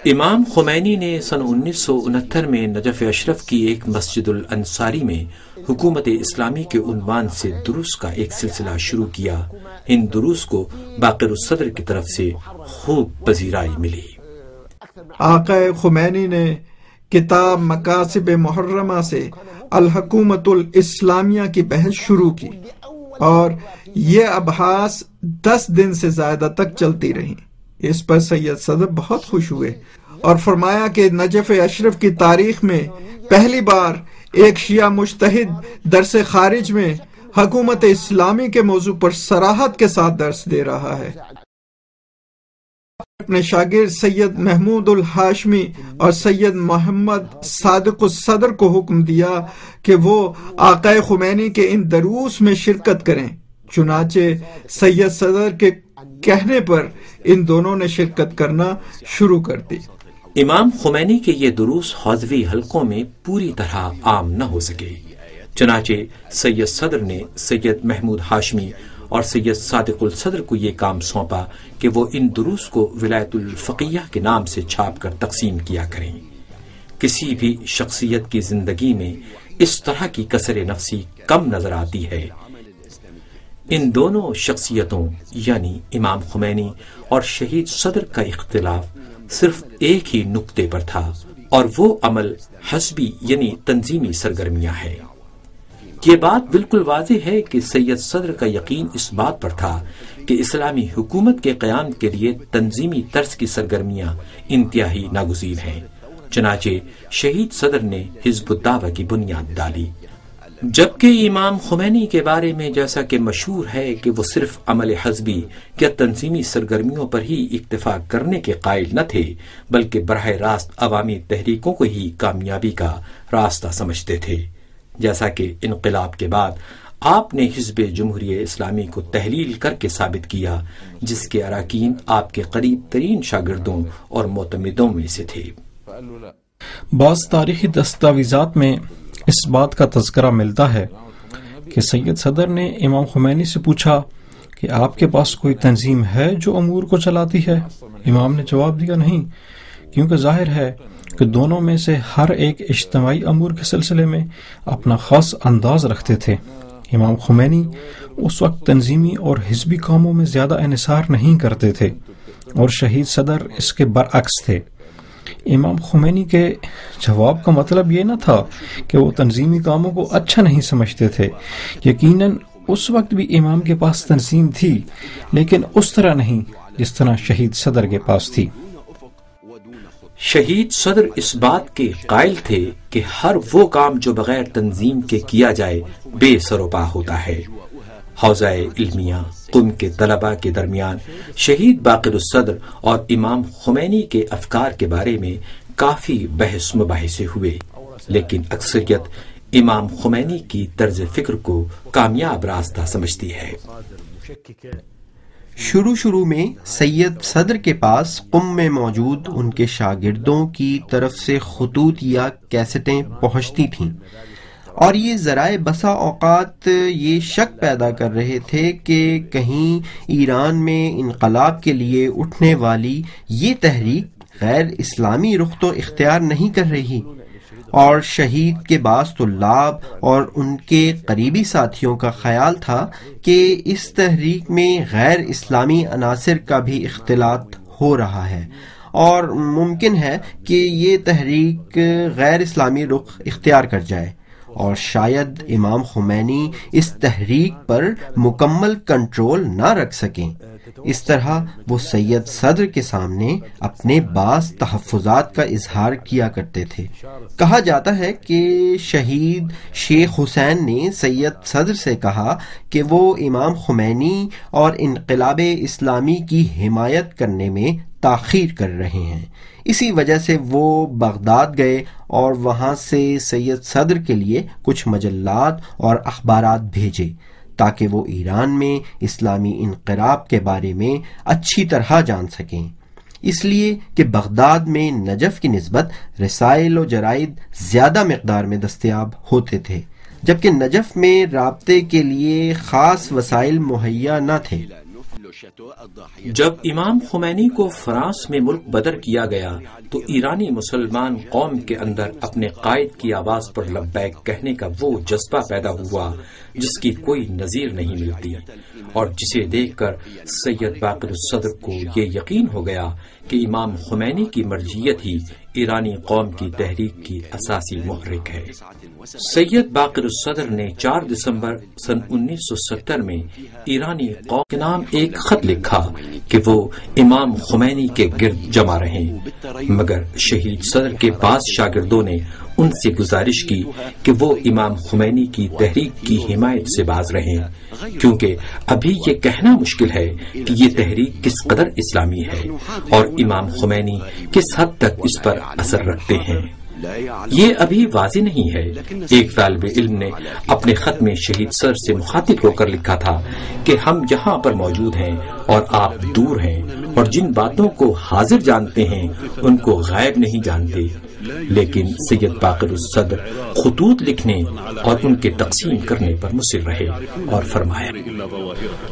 امام خمینی نے سن 1969 میں نجف اشرف کی ایک مسجد الانصاری میں حکومت اسلامی کے عنوان سے دروس کا ایک سلسلہ شروع کیا۔ ان دروس کو باقر الصدر کی طرف سے خوب پذیرائی ملی۔ آقا خمینی نے کتاب مقاصد محرمہ سے الحکومت الاسلامیہ کی بحث شروع کی اور یہ ابحاث 10 دن سے زیادہ تک چلتی رہیں۔ اس پر سید صدر بہت خوش ہوئے اور فرمایا کہ نجف اشرف کی تاریخ میں پہلی بار ایک شیعہ مجتہد درس خارج میں حکومت اسلامی کے موضوع پر صراحت کے ساتھ درس دے رہا ہے۔ اپنے شاگرد سید محمود الہاشمی اور سید محمد صادق الصدر کو حکم دیا کہ وہ آقا خمینی کے ان دروس میں شرکت کریں۔ چنانچہ سید صدر کے کہنے پر ان دونوں نے شرکت کرنا شروع کر دی۔ امام خمینی کے یہ دروس حوزوی حلقوں میں پوری طرح عام نہ ہو سکے، چنانچہ سید صدر نے سید محمود ہاشمی اور سید صادق الصدر کو یہ کام سونپا کہ وہ ان دروس کو ولایت الفقیہ کے نام سے چھاپ کر تقسیم کیا کریں۔ کسی بھی شخصیت کی زندگی میں اس طرح کی کسر نفسی کم نظر آتی ہے۔ ان دونوں شخصیتوں یعنی امام خمینی اور شہید صدر کا اختلاف صرف ایک ہی نقطے پر تھا، اور وہ عمل حزبی یعنی تنظیمی سرگرمیاں ہے۔ یہ بات بالکل واضح ہے کہ سید صدر کا یقین اس بات پر تھا کہ اسلامی حکومت کے قیام کے لیے تنظیمی طرز کی سرگرمیاں انتہائی ناگزیر ہیں۔ چنانچہ شہید صدر نے حزب الدعوہ کی بنیاد ڈالی، جبکہ امام خمینی کے بارے میں جیسا کہ مشہور ہے کہ وہ صرف عمل حزبی یا تنظیمی سرگرمیوں پر ہی اکتفا کرنے کے قائل نہ تھے، بلکہ براہ راست عوامی تحریکوں کو ہی کامیابی کا راستہ سمجھتے تھے۔ جیسا کہ انقلاب کے بعد آپ نے حزب جمہوریہ اسلامی کو تحلیل کر کے ثابت کیا، جس کے اراکین آپ کے قریب ترین شاگردوں اور معتمدوں میں سے تھے۔ بعض تاریخی دستاویزات میں اس بات کا تذکرہ ملتا ہے کہ سید صدر نے امام خمینی سے پوچھا کہ آپ کے پاس کوئی تنظیم ہے جو امور کو چلاتی ہے؟ امام نے جواب دیا نہیں، کیونکہ ظاہر ہے کہ دونوں میں سے ہر ایک اجتماعی امور کے سلسلے میں اپنا خاص انداز رکھتے تھے۔ امام خمینی اس وقت تنظیمی اور حزبی کاموں میں زیادہ انحصار نہیں کرتے تھے اور شہید صدر اس کے برعکس تھے۔ امام خمینی کے جواب کا مطلب یہ نہ تھا کہ وہ تنظیمی کاموں کو اچھا نہیں سمجھتے تھے۔ یقیناً اس وقت بھی امام کے پاس تنظیم تھی، لیکن اس طرح نہیں جس طرح شہید صدر کے پاس تھی۔ شہید صدر اس بات کے قائل تھے کہ ہر وہ کام جو بغیر تنظیم کے کیا جائے بے سر و پا ہوتا ہے۔ حوزہ علمیہ قم کے طلباء کے درمیان شہید باقر الصدر اور امام خمینی کے افکار کے بارے میں کافی بحث مباحثے ہوئے، لیکن اکثریت امام خمینی کی طرز فکر کو کامیاب راستہ سمجھتی ہے۔ شروع میں سید صدر کے پاس قم میں موجود ان کے شاگردوں کی طرف سے خطوط یا کیسٹیں پہنچتی تھیں، اور یہ ذرائع بسا اوقات یہ شک پیدا کر رہے تھے کہ کہیں ایران میں انقلاب کے لیے اٹھنے والی یہ تحریک غیر اسلامی رخ تو اختیار نہیں کر رہی، اور شہید کے بعض طلاب اور ان کے قریبی ساتھیوں کا خیال تھا کہ اس تحریک میں غیر اسلامی عناصر کا بھی اختلاط ہو رہا ہے، اور ممکن ہے کہ یہ تحریک غیر اسلامی رخ اختیار کر جائے، اور شاید امام خمینی اس تحریک پر مکمل کنٹرول نہ رکھ سکیں۔ اس طرح وہ سید صدر کے سامنے اپنے بعض تحفظات کا اظہار کیا کرتے تھے۔ کہا جاتا ہے کہ شہید شیخ حسین نے سید صدر سے کہا کہ وہ امام خمینی اور انقلاب اسلامی کی حمایت کرنے میں تاخیر کر رہے ہیں، اسی وجہ سے وہ بغداد گئے اور وہاں سے سید صدر کے لیے کچھ مجلات اور اخبارات بھیجے تاکہ وہ ایران میں اسلامی انقلاب کے بارے میں اچھی طرح جان سکیں، اس لیے کہ بغداد میں نجف کی نسبت رسائل و جرائد زیادہ مقدار میں دستیاب ہوتے تھے، جبکہ نجف میں رابطے کے لیے خاص وسائل مہیا نہ تھے۔ جب امام خمینی کو فرانس میں ملک بدر کیا گیا تو ایرانی مسلمان قوم کے اندر اپنے قائد کی آواز پر لبیک کہنے کا وہ جذبہ پیدا ہوا جس کی کوئی نظیر نہیں ملتی، اور جسے دیکھ کر سید باقر الصدر کو یہ یقین ہو گیا کہ امام خمینی کی مرجعیت ہی ایرانی قوم کی تحریک کی اساسی محرک ہے۔ سید باقر الصدر نے 4 دسمبر سن 1970 میں ایرانی قوم کے نام ایک خط لکھا کہ وہ امام خمینی کے گرد جمع رہیں، مگر شہید صدر کے بعض شاگردوں نے ان سے گزارش کی کہ وہ امام خمینی کی تحریک کی حمایت سے باز رہیں، کیونکہ ابھی یہ کہنا مشکل ہے کہ یہ تحریک کس قدر اسلامی ہے اور امام خمینی کس حد تک اس پر اثر رکھتے ہیں۔ یہ ابھی واضح نہیں ہے۔ ایک طالب علم نے اپنے خط میں شہید سر سے مخاطب ہو کر لکھا تھا کہ ہم یہاں پر موجود ہیں اور آپ دور ہیں، اور جن باتوں کو حاضر جانتے ہیں ان کو غائب نہیں جانتے، لیکن سید باقر الصدر خطوط لکھنے اور ان کے تقسیم کرنے پر مصر رہے اور فرمایا،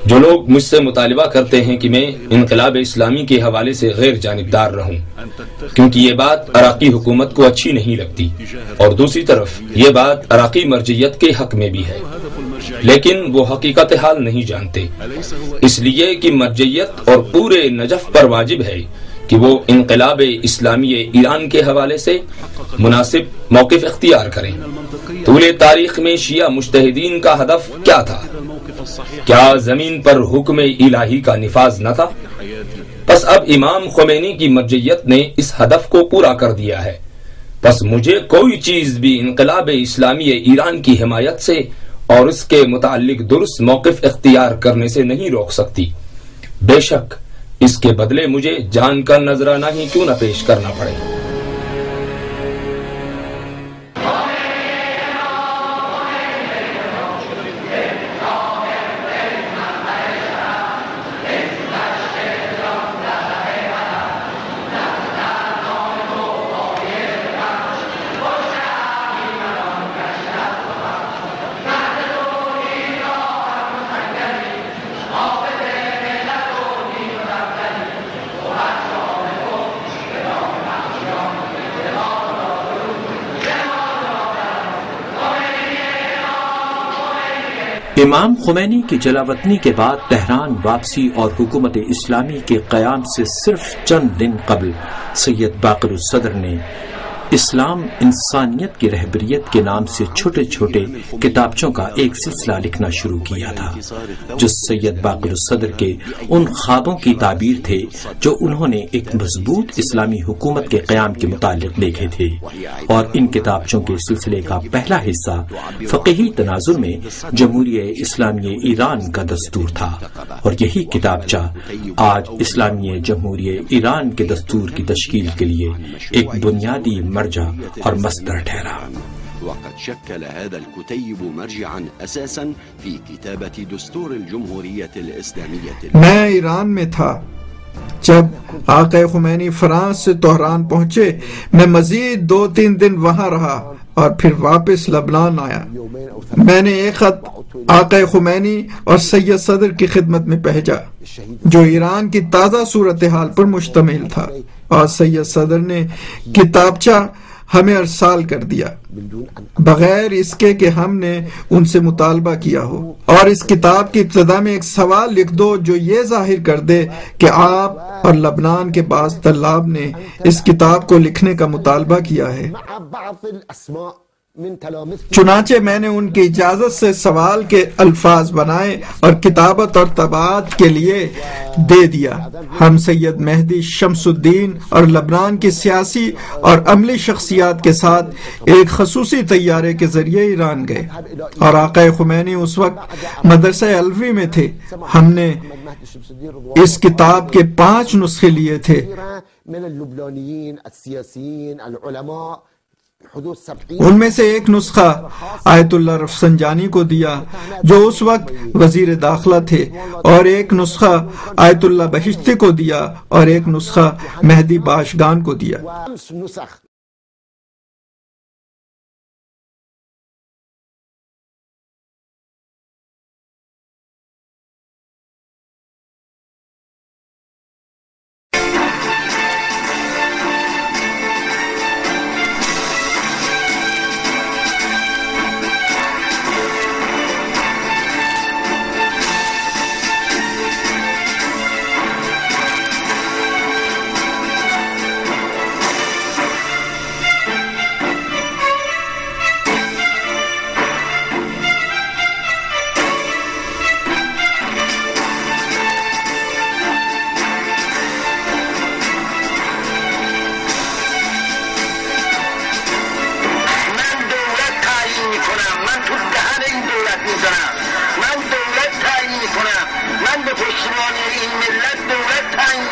جو لوگ مجھ سے مطالبہ کرتے ہیں کہ میں انقلاب اسلامی کے حوالے سے غیر جانبدار رہوں، کیونکہ یہ بات عراقی حکومت کو اچھی نہیں لگتی، اور دوسری طرف یہ بات عراقی مرجعیت کے حق میں بھی ہے، لیکن وہ حقیقت حال نہیں جانتے، اس لیے کہ مرجعیت اور پورے نجف پر واجب ہے کہ وہ انقلاب اسلامی ایران کے حوالے سے مناسب موقف اختیار کریں۔ طول تاریخ میں شیعہ مجتہدین کا ہدف کیا تھا؟ کیا زمین پر حکم الہی کا نفاذ نہ تھا؟ پس اب امام خمینی کی مرجعیت نے اس ہدف کو پورا کر دیا ہے، پس مجھے کوئی چیز بھی انقلاب اسلامی ایران کی حمایت سے اور اس کے متعلق درست موقف اختیار کرنے سے نہیں روک سکتی، بے شک اس کے بدلے مجھے جان کا نذرانہ ہی کیوں نہ پیش کرنا پڑے۔ امام خمینی کی جلاوطنی کے بعد تہران واپسی اور حکومت اسلامی کے قیام سے صرف چند دن قبل سید باقر الصدر نے اسلام انسانیت کی رہبریت کے نام سے چھوٹے چھوٹے کتابچوں کا ایک سلسلہ لکھنا شروع کیا تھا، جو سید باقر الصدر کے ان خوابوں کی تعبیر تھے جو انہوں نے ایک مضبوط اسلامی حکومت کے قیام کے متعلق دیکھے تھے، اور ان کتابچوں کے سلسلے کا پہلا حصہ فقہی تناظر میں جمہوریہ اسلامی ایران کا دستور تھا، اور یہی کتابچہ آج اسلامی جمہوریہ ایران کے دستور کی تشکیل کے لیے ایک بنیادی مرجع اور مصدر ٹھہرا۔ وقد شكل هذا الكتيب مرجعا أساسا في كتابة دستور الجمهورية الإسلامية۔ میں ایران میں تھا جب آقا خمینی فرانس سے تہران پہنچے۔ میں مزید 2-3 دن وہاں رہا اور پھر واپس لبنان آیا۔ میں نے ایک خط آقا خمینی اور سید صدر کی خدمت میں بھیجا جو ایران کی تازہ صورتحال پر مشتمل تھا، اور سید صدر نے کتابچہ ہمیں ارسال کر دیا بغیر اس کے کہ ہم نے ان سے مطالبہ کیا ہو، اور اس کتاب کی ابتدا میں ایک سوال لکھ دو جو یہ ظاہر کر دے کہ آپ اور لبنان کے بعض طلاب نے اس کتاب کو لکھنے کا مطالبہ کیا ہے۔ چنانچہ میں نے ان کی اجازت سے سوال کے الفاظ بنائے اور کتابت اور طباعت کے لیے دے دیا۔ ہم سید مہدی شمس الدین اور لبنان کی سیاسی اور عملی شخصیات کے ساتھ ایک خصوصی طیارے کے ذریعے ایران گئے، اور آقا خمینی اس وقت مدرسہ علوی میں تھے۔ ہم نے اس کتاب کے 5 نسخے لیے تھے۔ ان میں سے ایک نسخہ آیت اللہ رفسنجانی کو دیا جو اس وقت وزیر داخلہ تھے، اور ایک نسخہ آیت اللہ بہشتی کو دیا، اور ایک نسخہ مہدی باشگان کو دیا۔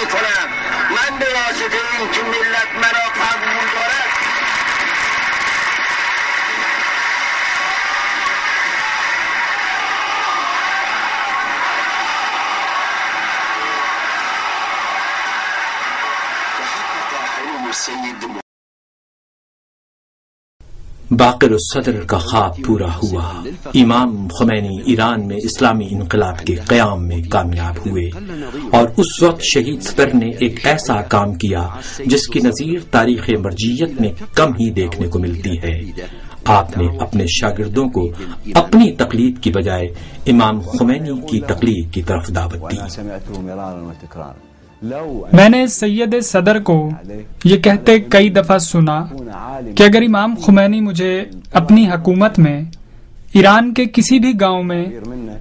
میکنم من به واسطه این که ملت مرا قبول دارد باقر الصدر کا خواب پورا ہوا. امام خمینی ایران میں اسلامی انقلاب کے قیام میں کامیاب ہوئے اور اس وقت شہید صدر نے ایک ایسا کام کیا جس کی نظیر تاریخ مرجعیت میں کم ہی دیکھنے کو ملتی ہے. آپ نے اپنے شاگردوں کو اپنی تقلید کی بجائے امام خمینی کی تقلید کی طرف دعوت دی. میں نے سید صدر کو یہ کہتے کئی دفعہ سنا کہ اگر امام خمینی مجھے اپنی حکومت میں ایران کے کسی بھی گاؤں میں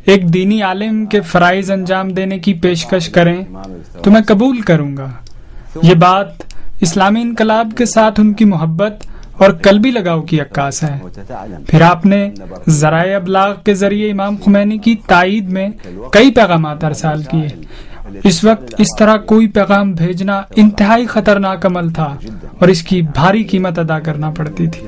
ایک دینی عالم کے فرائض انجام دینے کی پیشکش کریں تو میں قبول کروں گا. یہ بات اسلامی انقلاب کے ساتھ ان کی محبت اور قلبی لگاؤ کی عکاس ہے. پھر آپ نے ذرائع ابلاغ کے ذریعے امام خمینی کی تائید میں کئی پیغامات ارسال کیے. اس وقت اس طرح کوئی پیغام بھیجنا انتہائی خطرناک عمل تھا اور اس کی بھاری قیمت ادا کرنا پڑتی تھی.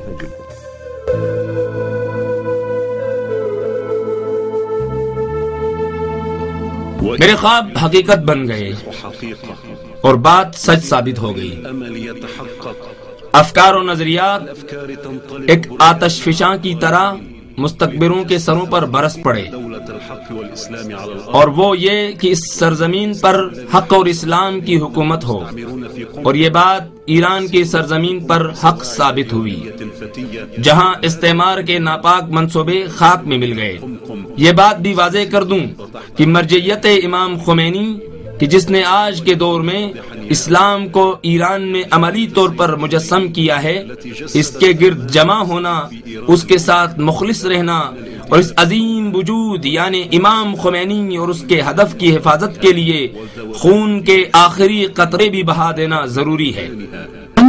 میرے خواب حقیقت بن گئے اور بات سچ ثابت ہو گئی. افکار و نظریات ایک آتش فشاں کی طرح مستکبروں کے سروں پر برس پڑے، اور وہ یہ کہ اس سرزمین پر حق اور اسلام کی حکومت ہو، اور یہ بات ایران کی سرزمین پر حق ثابت ہوئی جہاں استعمار کے ناپاک منصوبے خاک میں مل گئے. یہ بات بھی واضح کر دوں کہ مرجعیت امام خمینی کہ جس نے آج کے دور میں اسلام کو ایران میں عملی طور پر مجسم کیا ہے، اس کے گرد جمع ہونا، اس کے ساتھ مخلص رہنا اور اس عظیم وجود یعنی امام خمینی اور اس کے ہدف کی حفاظت کے لیے خون کے آخری قطرے بھی بہا دینا ضروری ہے.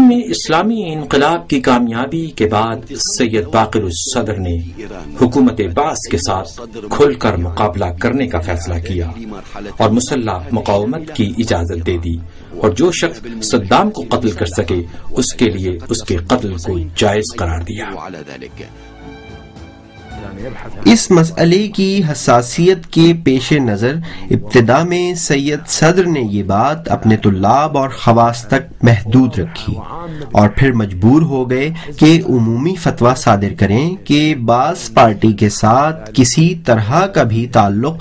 میں اسلامی انقلاب کی کامیابی کے بعد سید باقر الصدر نے حکومت بعث کے ساتھ کھل کر مقابلہ کرنے کا فیصلہ کیا اور مسلح مقاومت کی اجازت دے دی، اور جو شخص صدام کو قتل کر سکے اس کے لیے اس کے قتل کو جائز قرار دیا. اس مسئلے کی حساسیت کے پیش نظر ابتدا میں سید صدر نے یہ بات اپنے طلاب اور خواص تک محدود رکھی، اور پھر مجبور ہو گئے کہ عمومی فتویٰ صادر کریں کہ بعث پارٹی کے ساتھ کسی طرح کا بھی تعلق